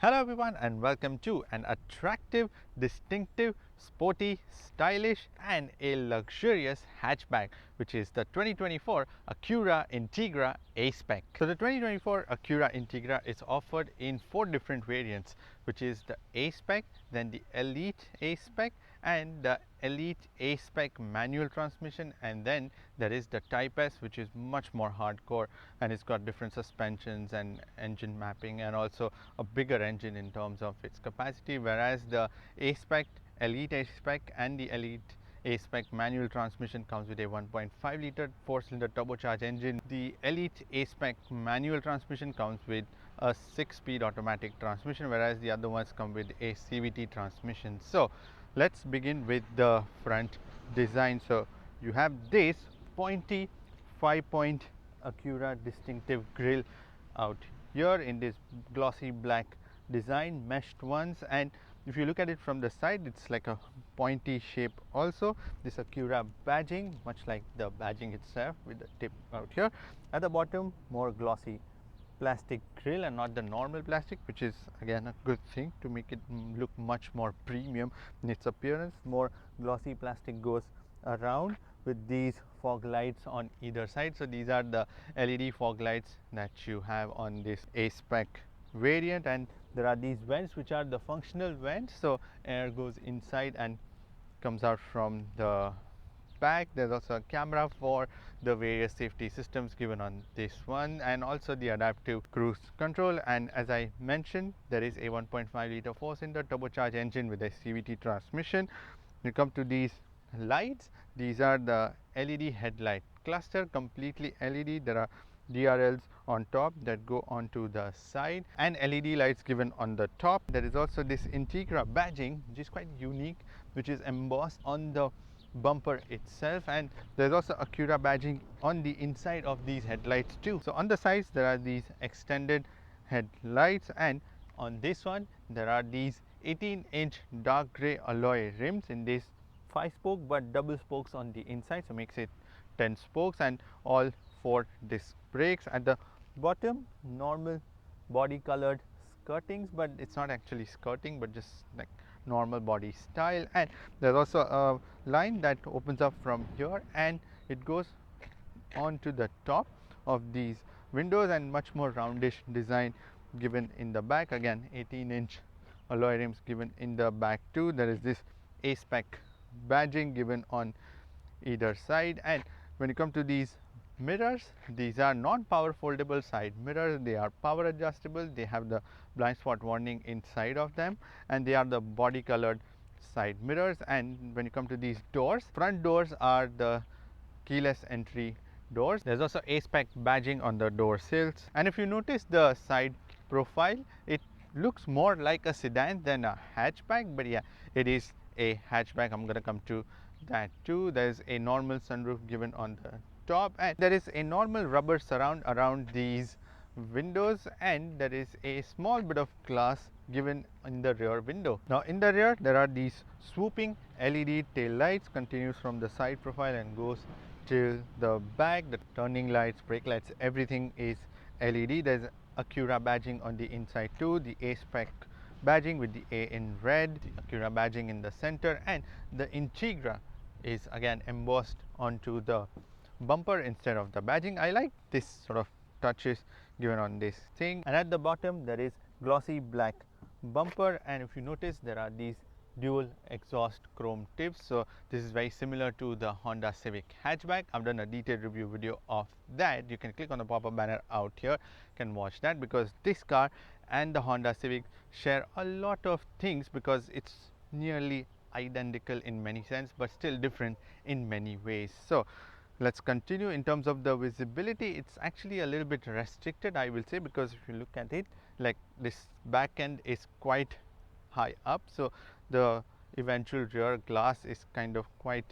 Hello everyone and welcome to an attractive, distinctive, sporty, stylish and a luxurious hatchback, which is the 2024 Acura Integra A Spec. So the 2024 Acura Integra is offered in 4 different variants, which is the A Spec, then the Elite A Spec and the Elite A Spec manual transmission, and then there is the Type S, which is much more hardcore and it's got different suspensions and engine mapping and also a bigger engine in terms of its capacity, whereas the A Spec, Elite A Spec and the Elite A Spec manual transmission comes with a 1.5 liter 4-cylinder turbocharged engine. The Elite A Spec manual transmission comes with a 6-speed automatic transmission, whereas the other ones come with a CVT transmission. So let's begin with the front design. So you have this pointy 5-point Acura distinctive grille out here in this glossy black design, meshed ones, and if you look at it from the side, it's like a pointy shape also. This Acura badging, much like the badging itself with the tip out here. At the bottom, more glossy plastic grille and not the normal plastic, which is again a good thing to make it look much more premium in its appearance. More glossy plastic goes around with these fog lights on either side. So these are the LED fog lights that you have on this A Spec variant, and there are these vents which are the functional vents, so air goes inside and comes out from the back. There's also a camera for the various safety systems given on this one, and also the adaptive cruise control. And as I mentioned, there is a 1.5 liter 4-cylinder turbocharged engine with a CVT transmission. You come to these lights, these are the LED headlight cluster, completely LED. There are DRLs on top that go onto the side and LED lights given on the top. There is also this Integra badging, which is quite unique, which is embossed on the bumper itself, and there's also Acura badging on the inside of these headlights too. So on the sides there are these extended headlights, and on this one there are these 18-inch dark gray alloy rims in this 5-spoke but double spokes on the inside, so makes it 10 spokes, and all 4 disc brakes. At the bottom, normal body colored skirtings, but it's not actually skirting but just like normal body style. And there's also a line that opens up from here and it goes on to the top of these windows, and much more roundish design given in the back. Again, 18-inch alloy rims given in the back too. There is this A Spec badging given on either side. And when you come to these mirrors, these are non-power foldable side mirrors. They are power adjustable. They have the blind spot warning inside of them, and they are the body colored side mirrors. And when you come to these doors, front doors are the keyless entry doors. There's also A Spec badging on the door sills, and if you notice the side profile, it looks more like a sedan than a hatchback, but yeah, it is a hatchback. I'm going to come to that too. There is a normal sunroof given on the top, and there is a normal rubber surround around these windows, and there is a small bit of glass given in the rear window. Now in the rear there are these swooping LED tail lights, continues from the side profile and goes till the back. The turning lights, brake lights, everything is LED. There's Acura badging on the inside too, the A Spec badging with the A in red, the Acura badging in the center, and the Integra is again embossed onto the bumper instead of the badging. I like this sort of touches given on this thing. And at the bottom there is glossy black bumper, and if you notice there are these dual exhaust chrome tips. So this is very similar to the Honda Civic hatchback. I've done a detailed review video of that. You can click on the pop-up banner out here, you can watch that, because this car and the Honda Civic share a lot of things, because it's nearly identical in many sense but still different in many ways. So let's continue. In terms of the visibility, it's actually a little bit restricted, I will say, because if you look at it, like this back end is quite high up, so the eventual rear glass is kind of quite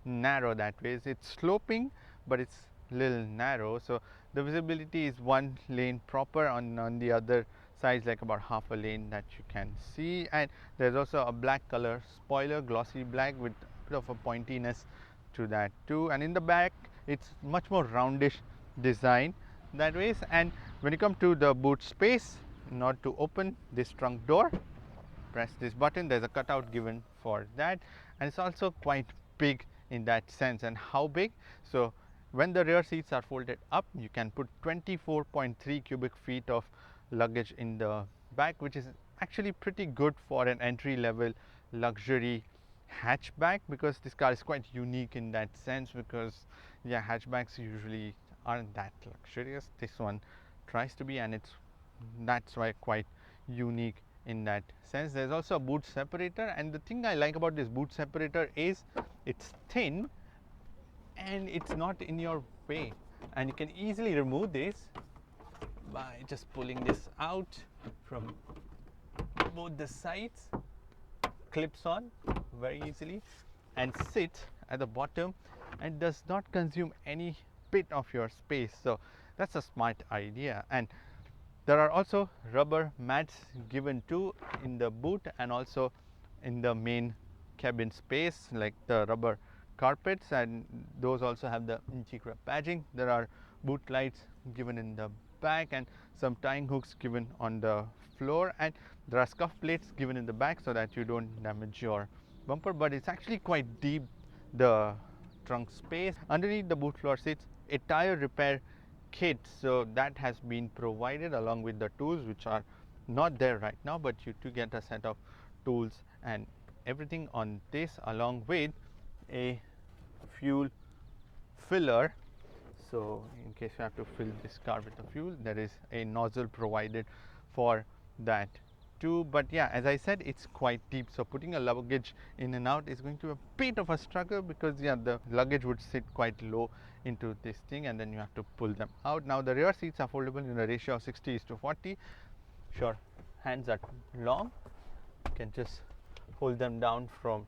narrow that way. It's sloping but it's little narrow, so the visibility is one lane proper. On the other sides, like about half a lane that you can see. And there's also a black color spoiler, glossy black with a bit of a pointiness to that too. And in the back it's much more roundish design that ways. And when you come to the boot space, in order to open this trunk door, press this button. There's a cutout given for that, and it's also quite big in that sense. And how big? So when the rear seats are folded up, you can put 24.3 cubic feet of luggage in the back, which is actually pretty good for an entry level luxury hatchback, because this car is quite unique in that sense, because yeah, hatchbacks usually aren't that luxurious. This one tries to be, and that's why quite unique in that sense. There's also a boot separator, and the thing I like about this boot separator is it's thin and it's not in your way, and you can easily remove this by just pulling this out from both the sides. Clips on very easily and sits at the bottom and does not consume any bit of your space. So that's a smart idea. And there are also rubber mats given too in the boot and also in the main cabin space, like the rubber carpets, and those also have the Integra badging. There are boot lights given in the back and some tying hooks given on the floor, and there are scuff plates given in the back so that you don't damage your bumper. But it's actually quite deep, the trunk space. Underneath the boot floor sits a tire repair kit, so that has been provided along with the tools, which are not there right now, but you do get a set of tools and everything on this, along with a fuel filler. So in case you have to fill this car with the fuel, there is a nozzle provided for that too. But yeah, as I said, it's quite deep, so putting a luggage in and out is going to be a bit of a struggle, because yeah, the luggage would sit quite low into this thing and then you have to pull them out. Now the rear seats are foldable in a ratio of 60:40. Sure, hands are long, you can just hold them down from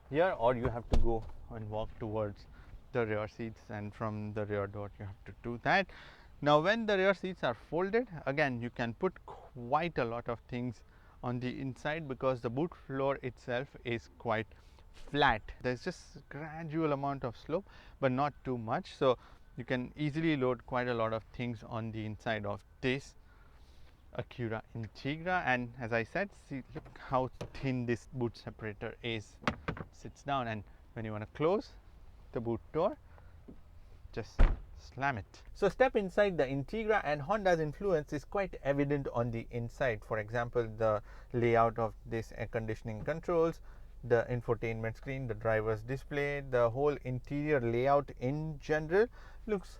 here, or you have to go and walk towards the rear seats, and from the rear door you have to do that. Now when the rear seats are folded, again you can put quite a lot of things on the inside, because the boot floor itself is quite flat. There's just gradual amount of slope, but not too much, so you can easily load quite a lot of things on the inside of this Acura Integra. And as I said, see, look how thin this boot separator is. Sits down, and when you want to close the boot door, just slam it. So step inside the Integra, and Honda's influence is quite evident on the inside. For example, the layout of this air conditioning controls, the infotainment screen, the driver's display, the whole interior layout in general looks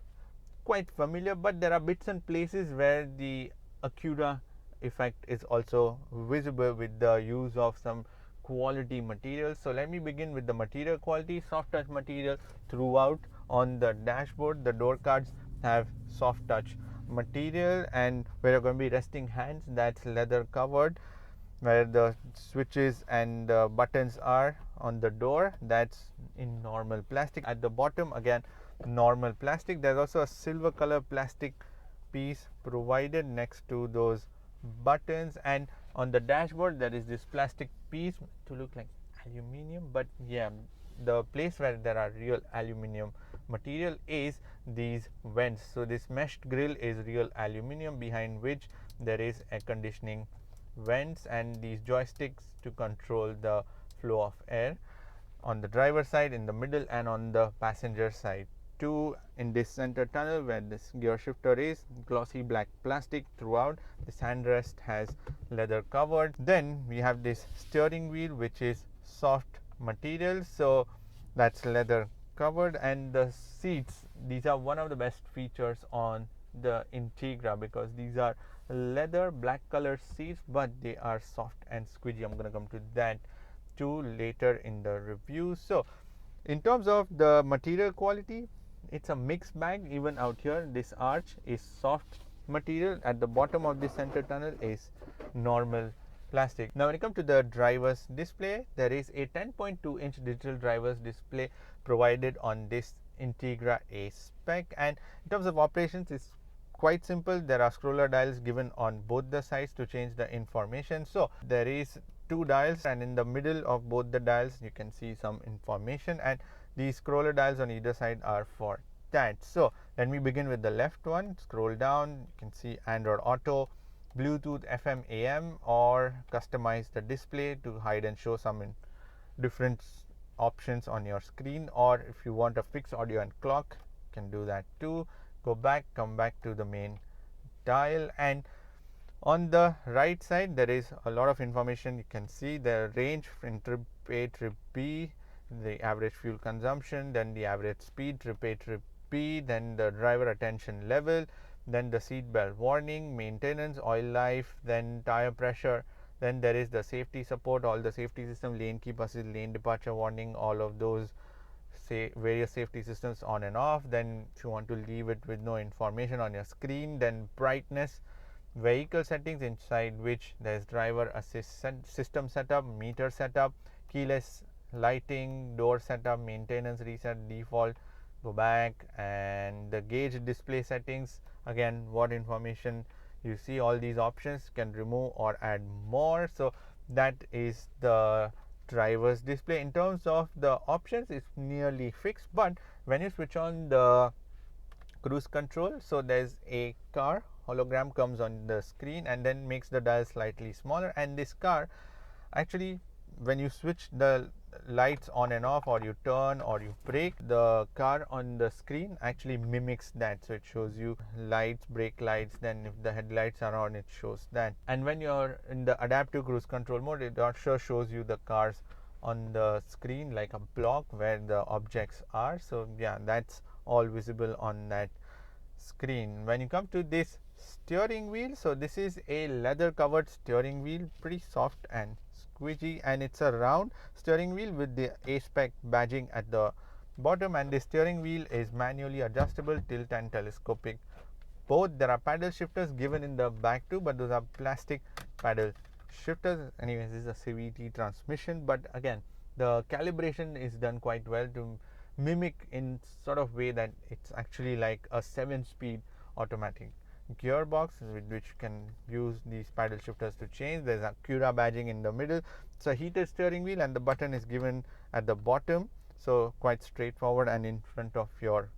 quite familiar, but there are bits and places where the Acura effect is also visible with the use of some quality materials. So let me begin with the material quality. Soft touch material throughout on the dashboard. The door cards have soft touch material, and where you're going to be resting hands, that's leather covered. Where the switches and the buttons are on the door, that's in normal plastic. At the bottom, again normal plastic. There's also a silver color plastic piece provided next to those buttons, and on the dashboard there is this plastic piece to look like aluminium, but yeah, the place where there are real aluminium material is these vents. So this meshed grill is real aluminium, behind which there is air conditioning vents and these joysticks to control the flow of air on the driver side, in the middle, and on the passenger side too. In this center tunnel where this gear shifter is, glossy black plastic throughout. This handrest has leather covered. Then we have this steering wheel, which is soft material, so that's leather covered. And the seats, these are one of the best features on the Integra, because these are leather black color seats, but they are soft and squidgy. I'm going to come to that too later in the review. So in terms of the material quality, it's a mixed bag. Even out here, this arch is soft material. At the bottom of the center tunnel is normal plastic. Now when it comes to the driver's display, there is a 10.2-inch digital driver's display provided on this Integra A Spec, and in terms of operations, it's quite simple. There are scroller dials given on both the sides to change the information. So there is two dials, and in the middle of both the dials you can see some information, and these scroller dials on either side are for that. So let me begin with the left one. Scroll down, you can see Android Auto, Bluetooth, FM, AM, or customize the display to hide and show some different options on your screen. Or if you want a fixed audio and clock, you can do that too. Go back, come back to the main dial, and on the right side there is a lot of information. You can see the range in trip A, trip B, the average fuel consumption, then the average speed, trip A, trip B, then the driver attention level, then the seat belt warning, maintenance, oil life, then tire pressure, then there is the safety support, all the safety system, lane keep assist, lane departure warning, all of those say various safety systems on and off. Then if you want to leave it with no information on your screen, then brightness, vehicle settings, inside which there is driver assist system setup, meter setup, keyless lighting, door setup, maintenance, reset, default, go back, and the gauge display settings. Again, what information you see, all these options, can remove or add more. So that is the driver's display. In terms of the options, it's nearly fixed, but when you switch on the cruise control, so there's a car hologram comes on the screen and then makes the dial slightly smaller, and this car actually, when you switch the lights on and off, or you turn or you brake, the car on the screen actually mimics that. So it shows you lights, brake lights, then if the headlights are on, it shows that. And when you're in the adaptive cruise control mode, it also shows you the cars on the screen like a block where the objects are. So yeah, that's all visible on that screen. When you come to this steering wheel, so this is a leather covered steering wheel, pretty soft and squishy, and it's a round steering wheel with the A Spec badging at the bottom, and the steering wheel is manually adjustable, tilt and telescopic both. There are paddle shifters given in the back too, but those are plastic paddle shifters. Anyways, this is a CVT transmission, but again, the calibration is done quite well to mimic in sort of way that it's actually like a 7-speed automatic gearbox with which you can use these paddle shifters to change. There's Acura badging in the middle. It's a heated steering wheel, and the button is given at the bottom, so quite straightforward and in front of your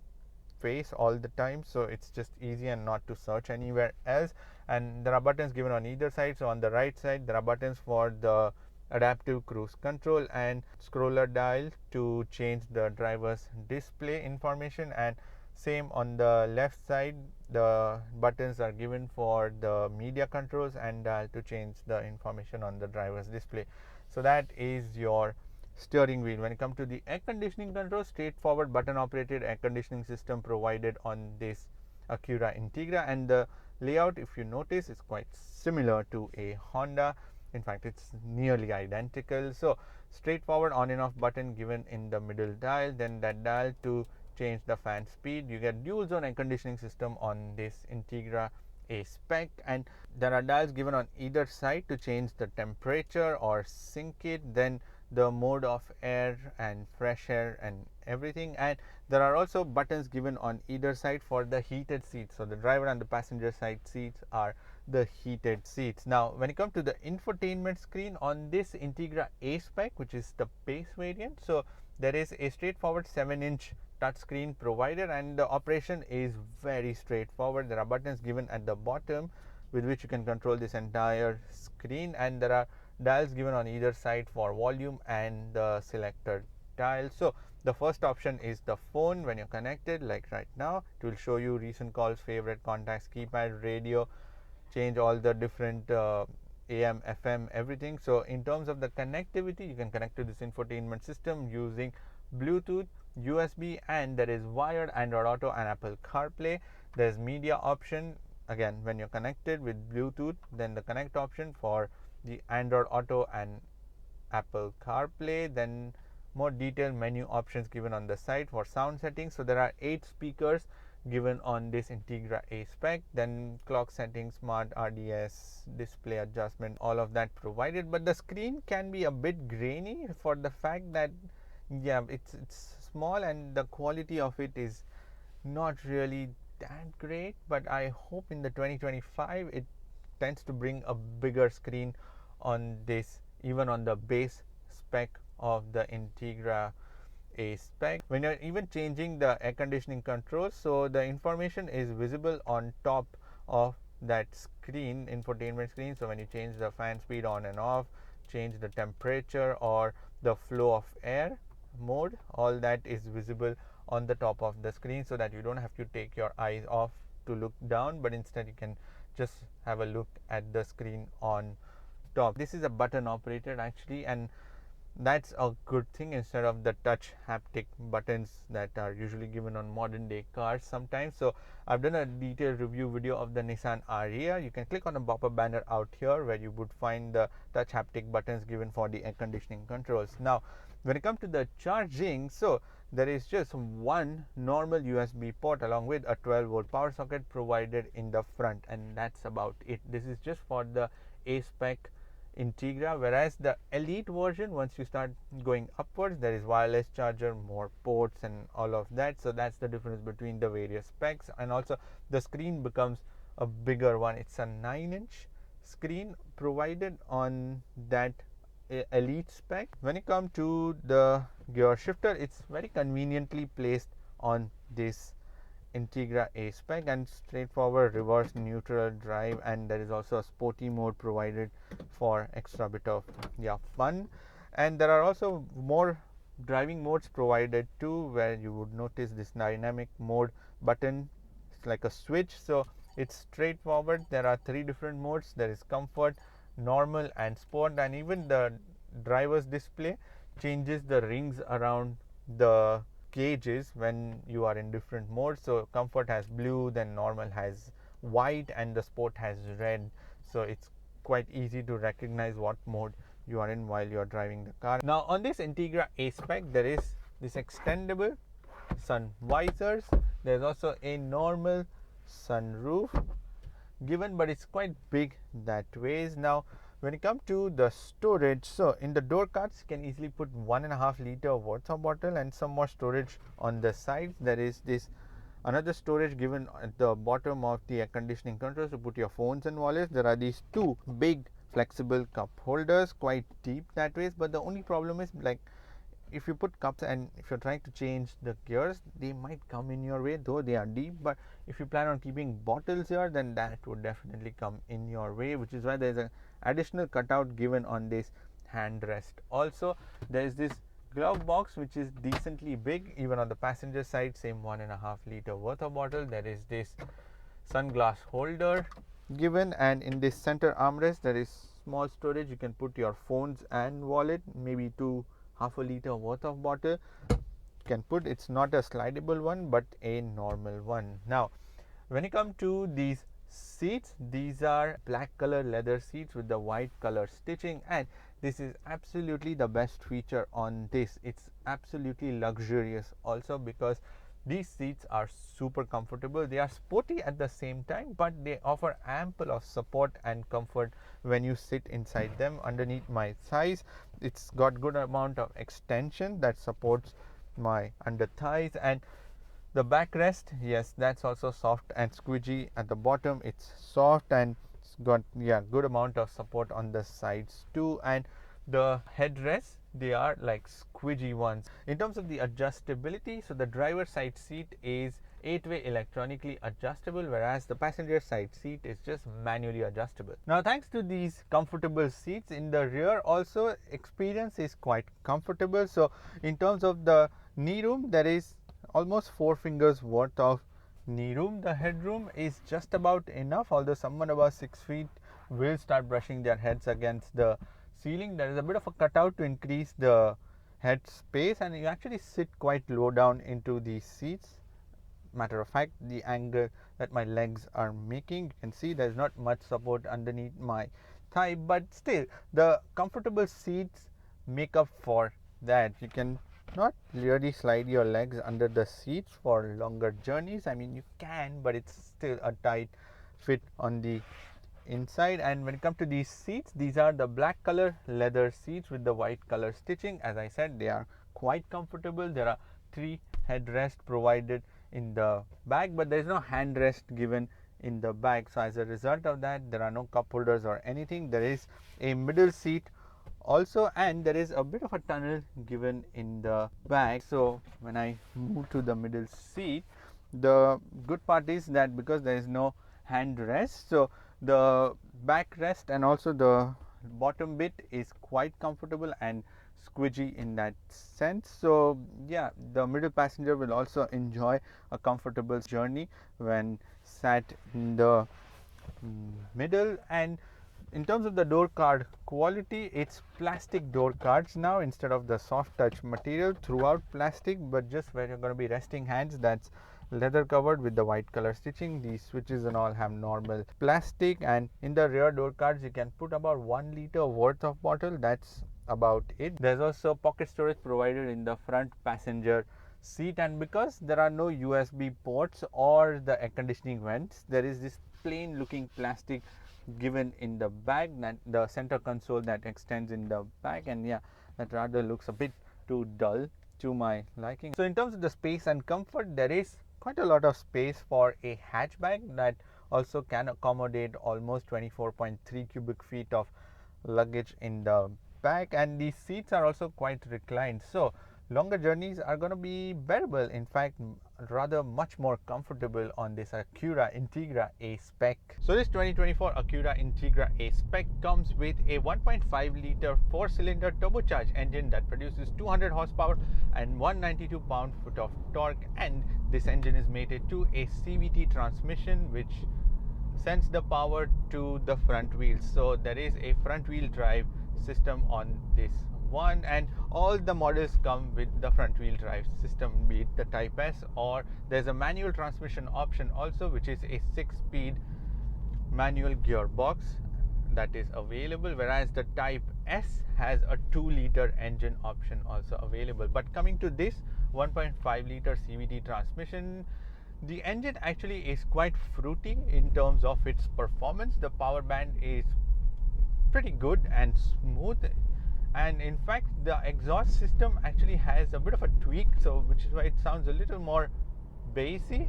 face all the time, so it's just easy and not to search anywhere else. And there are buttons given on either side. So on the right side there are buttons for the adaptive cruise control and scroller dial to change the driver's display information, and same on the left side, the buttons are given for the media controls and dial to change the information on the driver's display. So that is your steering wheel. When it comes to the air conditioning control, straightforward button operated air conditioning system provided on this Acura Integra, and the layout, if you notice, is quite similar to a Honda. In fact, it's nearly identical. So straightforward on and off button given in the middle dial, then that dial to change the fan speed. You get dual zone air conditioning system on this Integra A Spec, and there are dials given on either side to change the temperature or sync it, then the mode of air and fresh air and everything. And there are also buttons given on either side for the heated seats. So the driver and the passenger side seats are the heated seats. Now when it comes to the infotainment screen on this Integra A Spec, which is the base variant, so there is a straightforward 7-inch touchscreen provided, and the operation is very straightforward. There are buttons given at the bottom with which you can control this entire screen, and there are dials given on either side for volume and the selector dial. So the first option is the phone. When you're connected, like right now, it will show you recent calls, favorite contacts, keypad, radio, change all the different AM, FM, everything. So in terms of the connectivity, you can connect to this infotainment system using Bluetooth, USB, and there is wired Android Auto and Apple CarPlay. There's media option. Again, when you're connected with Bluetooth, then the connect option for the Android Auto and Apple CarPlay, then more detailed menu options given on the side for sound settings. So there are 8 speakers given on this Integra A Spec, then clock settings, smart RDS, display adjustment, all of that provided. But the screen can be a bit grainy for the fact that it's small and the quality of it is not really that great, but I hope in the 2025 it tends to bring a bigger screen on this, even on the base spec of the Integra A Spec. When you're even changing the air conditioning controls, so the information is visible on top of that screen, infotainment screen. So when you change the fan speed on and off, change the temperature or the flow of air mode, all that is visible on the top of the screen, so that you don't have to take your eyes off to look down, but instead you can just have a look at the screen on top. This is a button operated actually, and that's a good thing instead of the touch haptic buttons that are usually given on modern day cars sometimes. So I've done a detailed review video of the Nissan Ariya. You can click on the pop-up banner out here where you would find the touch haptic buttons given for the air conditioning controls. Now when it comes to the charging, so there is just one normal USB port along with a 12-volt power socket provided in the front, and that's about it. This is just for the A Spec Integra, whereas the elite version, once you start going upwards, there is wireless charger, more ports and all of that. So that's the difference between the various specs, and also the screen becomes a bigger one. It's a 9-inch screen provided on that elite spec. When it comes to the gear shifter, it's very conveniently placed on this Integra A Spec, and straightforward reverse, neutral, drive, and there is also a sporty mode provided for extra bit of fun. And there are also more driving modes provided too, where you would notice this dynamic mode button. It's like a switch, so it's straightforward. There are 3 different modes. There is comfort, normal, and sport, and even the driver's display changes the rings around the gauges when you are in different modes. So comfort has blue, then normal has white, and the sport has red. So it's quite easy to recognize what mode you are in while you are driving the car. Now on this Integra A Spec, there is this extendable sun visors. There's also a normal sunroof given, but it's quite big that ways. Now when it comes to the storage, so in the door cards you can easily put 1.5 liter water bottle and some more storage on the sides. There is this another storage given at the bottom of the air conditioning controls to put your phones and wallets. There are these 2 big flexible cup holders, quite deep that ways, but the only problem is, like, if you put cups and if you're trying to change the gears, they might come in your way, though they are deep. But if you plan on keeping bottles here, then that would definitely come in your way, which is why there's an additional cutout given on this handrest. Also there is this glove box which is decently big. Even on the passenger side, same 1.5 liter water bottle. There is this sunglass holder given, and in this center armrest there is small storage. You can put your phones and wallet, maybe 2.5 liter worth of bottle can put. It's not a slidable one but a normal one. Now when it comes to these seats, these are black color leather seats with the white color stitching, and this is absolutely the best feature on this. It's absolutely luxurious also, because these seats are super comfortable. They are sporty at the same time, but they offer ample of support and comfort when you sit inside them. Underneath my thighs, it's got good amount of extension that supports my under thighs, and the backrest, yes, that's also soft and squidgy. At the bottom it's soft and it's got good amount of support on the sides too. And the headrests, they are like squidgy ones. In terms of the adjustability, so the driver side seat is 8-way electronically adjustable, whereas the passenger side seat is just manually adjustable. Now thanks to these comfortable seats in the rear, also experience is quite comfortable. So in terms of the knee room, there is almost 4 fingers worth of knee room. The headroom is just about enough, although someone about 6 feet will start brushing their heads against the ceiling. There is a bit of a cutout to increase the head space, and you actually sit quite low down into these seats. Matter of fact, the angle that my legs are making, you can see there's not much support underneath my thigh, but still the comfortable seats make up for that. You can not really slide your legs under the seats for longer journeys. I mean, you can, but it's still a tight fit on the inside. And when it comes to these seats, these are the black color leather seats with the white color stitching. As I said, they are quite comfortable. There are 3 headrests provided in the back, but there is no handrest given in the back. So as a result of that, there are no cup holders or anything. There is a middle seat also, and there is a bit of a tunnel given in the back. So when I move to the middle seat, the good part is that because there is no handrest. So the backrest and also the bottom bit is quite comfortable and squidgy in that sense. So yeah, the middle passenger will also enjoy a comfortable journey when sat in the middle. And in terms of the door card quality, it's plastic door cards now instead of the soft touch material. Throughout plastic, but just where you're going to be resting hands, that's leather covered with the white color stitching. These switches and all have normal plastic, and in the rear door cards you can put about 1 liter worth of bottle. That's about it. There's also pocket storage provided in the front passenger seat, and because there are no USB ports or the air conditioning vents, there is this plain looking plastic given in the back, that the center console that extends in the back, and yeah, that rather looks a bit too dull to my liking. So in terms of the space and comfort, there is quite a lot of space for a hatchback that also can accommodate almost 24.3 cubic feet of luggage in the back, and these seats are also quite reclined, so longer journeys are going to be bearable. In fact, rather much more comfortable on this Acura Integra A Spec. So this 2024 Acura Integra A Spec comes with a 1.5 liter 4-cylinder turbocharged engine that produces 200 horsepower and 192 pound-foot of torque, and this engine is mated to a CVT transmission which sends the power to the front wheels. So there is a front wheel drive system on this one, and all the models come with the front wheel drive system, be it the Type S, or there's a manual transmission option also, which is a 6-speed manual gearbox that is available, whereas the Type S has a 2-liter engine option also available. But coming to this 1.5 liter CVT transmission, the engine actually is quite fruity in terms of its performance. The power band is pretty good and smooth, and in fact the exhaust system actually has a bit of a tweak, so which is why it sounds a little more bassy,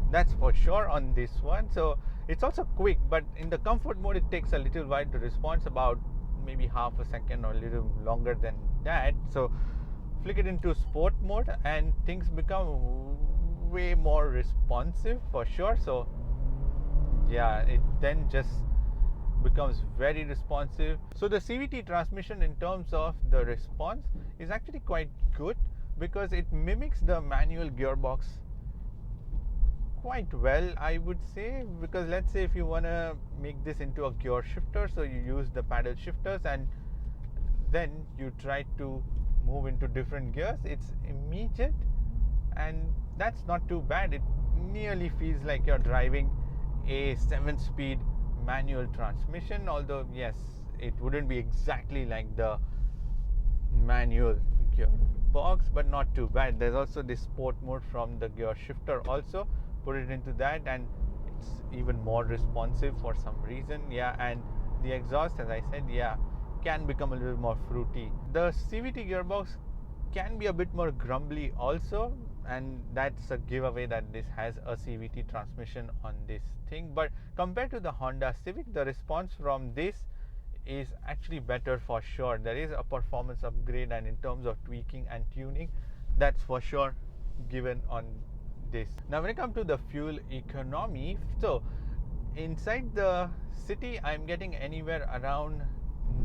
that's for sure on this one. So it's also quick, but in the comfort mode it takes a little while to respond, about maybe half a second or a little longer than that. So flick it into sport mode and things become way more responsive for sure. So yeah, it then just becomes very responsive. So the CVT transmission in terms of the response is actually quite good because it mimics the manual gearbox quite well, I would say. Because let's say if you want to make this into a gear shifter, so you use the paddle shifters and then you try to move into different gears, it's immediate and that's not too bad. It nearly feels like you're driving a 7-speed manual transmission, although yes, it wouldn't be exactly like the manual gearbox, but not too bad. There's also this sport mode from the gear shifter also, put it into that and it's even more responsive for some reason. Yeah, and the exhaust, as I said, yeah, can become a little more fruity. The CVT gearbox can be a bit more grumbly also, and that's a giveaway that this has a CVT transmission on this thing. But compared to the Honda Civic, the response from this is actually better for sure. There is a performance upgrade, and in terms of tweaking and tuning, that's for sure given on this. Now when it comes to the fuel economy, so inside the city I'm getting anywhere around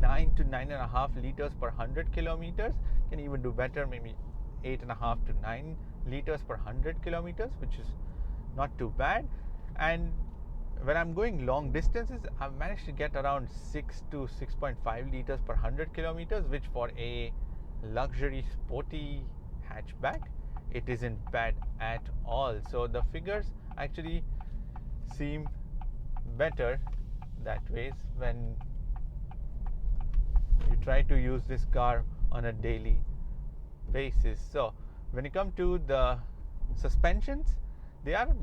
9 to 9.5 liters per 100 kilometers. Can even do better, maybe 8.5 to 9 liters per 100 kilometers, which is not too bad. And when I'm going long distances, I've managed to get around 6 to 6.5 liters per 100 kilometers, which for a luxury sporty hatchback, it isn't bad at all. So the figures actually seem better that way when you try to use this car on a daily basis. So when you come to the suspensions, they are a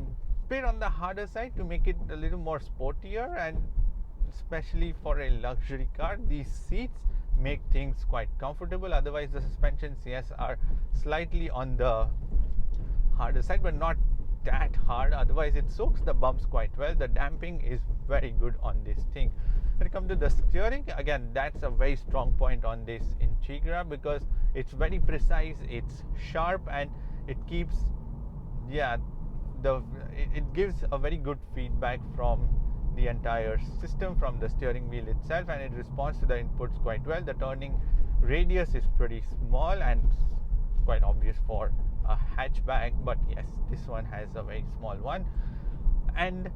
bit on the harder side to make it a little more sportier, and especially for a luxury car, these seats make things quite comfortable. Otherwise the suspensions, yes, are slightly on the harder side, but not that hard. Otherwise it soaks the bumps quite well. The damping is very good on this thing. When it comes to the steering, again, that's a very strong point on this Integra because it's very precise, it's sharp, and it keeps, yeah, it gives a very good feedback from the entire system, from the steering wheel itself, and it responds to the inputs quite well. The turning radius is pretty small and quite obvious for a hatchback, but yes, this one has a very small one. And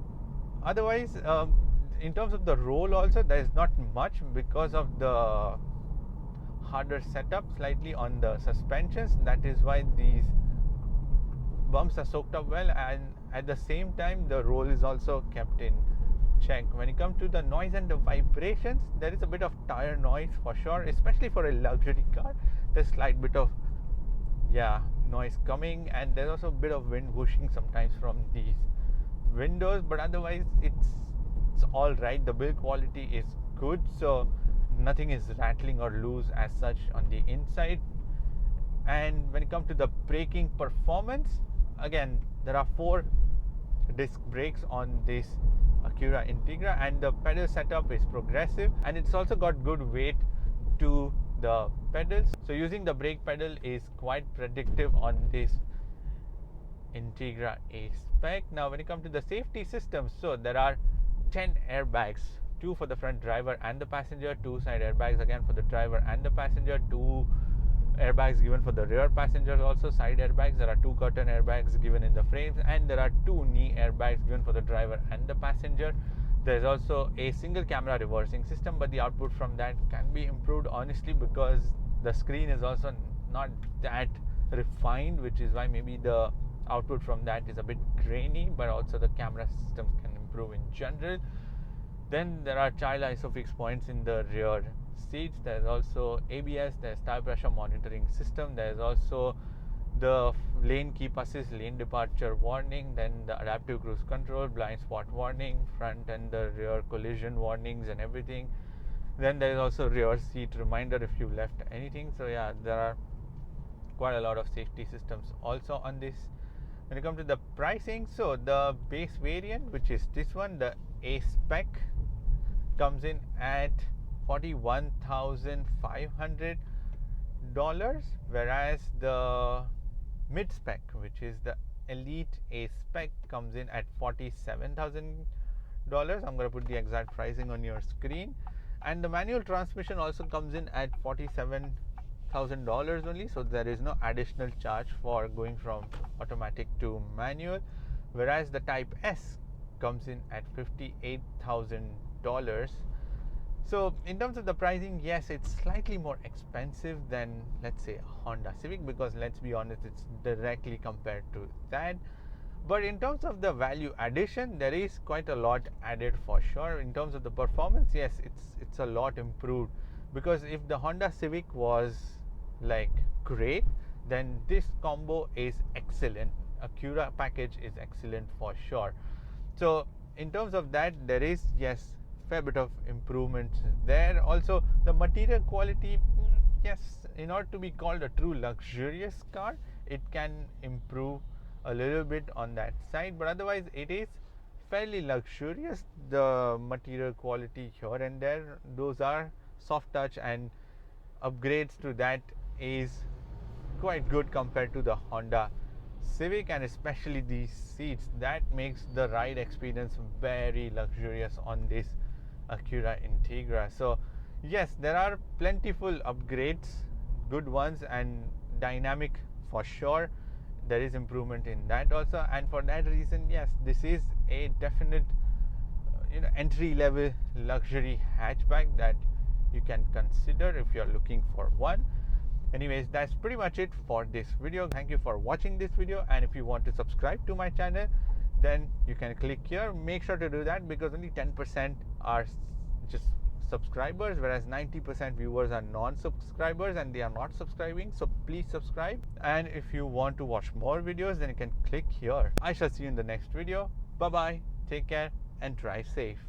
otherwise, in terms of the roll also, there is not much because of the harder setup slightly on the suspensions. That is why these bumps are soaked up well, and at the same time the roll is also kept in check. When it comes to the noise and the vibrations, there is a bit of tire noise for sure, especially for a luxury car. There's a slight bit of noise coming, and there's also a bit of wind whooshing sometimes from these windows, but otherwise it's all right. The build quality is good, so nothing is rattling or loose as such on the inside. And when it comes to the braking performance, again, there are 4 disc brakes on this Acura Integra, and the pedal setup is progressive, and it's also got good weight to the pedals. So using the brake pedal is quite predictive on this Integra A Spec. Now when it comes to the safety system, so there are 10 airbags, 2 for the front driver and the passenger, 2 side airbags again for the driver and the passenger, 2 airbags given for the rear passengers, also side airbags. There are 2 curtain airbags given in the frames, and there are 2 knee airbags given for the driver and the passenger. There's also a single camera reversing system, but the output from that can be improved honestly, because the screen is also not that refined, which is why maybe the output from that is a bit grainy, but also the camera systems can improve in general. Then there are child isofix points in the rear seats. There's also ABS, there's tire pressure monitoring system, there's also the lane keep assist, lane departure warning, then the adaptive cruise control, blind spot warning, front and the rear collision warnings and everything. Then there is also rear seat reminder if you left anything. So yeah, there are quite a lot of safety systems also on this. When it comes to the pricing, so the base variant, which is this one, the A Spec, comes in at $41,500, whereas the mid spec, which is the Elite A Spec, comes in at $47,000. I'm going to put the exact pricing on your screen. And the manual transmission also comes in at $47,000 only, so there is no additional charge for going from automatic to manual, whereas the Type S comes in at $58,000. So in terms of the pricing, yes, it's slightly more expensive than, let's say, a Honda Civic, because let's be honest, it's directly compared to that. But in terms of the value addition, there is quite a lot added for sure. In terms of the performance, yes, it's a lot improved, because if the Honda Civic was like great, then this combo is excellent. Acura package is excellent for sure. So in terms of that, there is, yes, fair bit of improvement there. Also the material quality, yes, in order to be called a true luxurious car, it can improve a little bit on that side, but otherwise it is fairly luxurious. The material quality here and there, those are soft touch, and upgrades to that is quite good compared to the Honda Civic, and especially these seats, that makes the ride experience very luxurious on this Acura Integra. So yes, there are plentiful upgrades, good ones, and dynamic for sure. There is improvement in that also, and for that reason, yes, this is a definite entry level luxury hatchback that you can consider if you're looking for one. Anyways, that's pretty much it for this video. Thank you for watching this video, and if you want to subscribe to my channel, then you can click here. Make sure to do that, because only 10% are just subscribers, whereas 90% viewers are non-subscribers and they are not subscribing. So please subscribe, and if you want to watch more videos, then you can click here. I shall see you in the next video. Bye bye, take care and drive safe.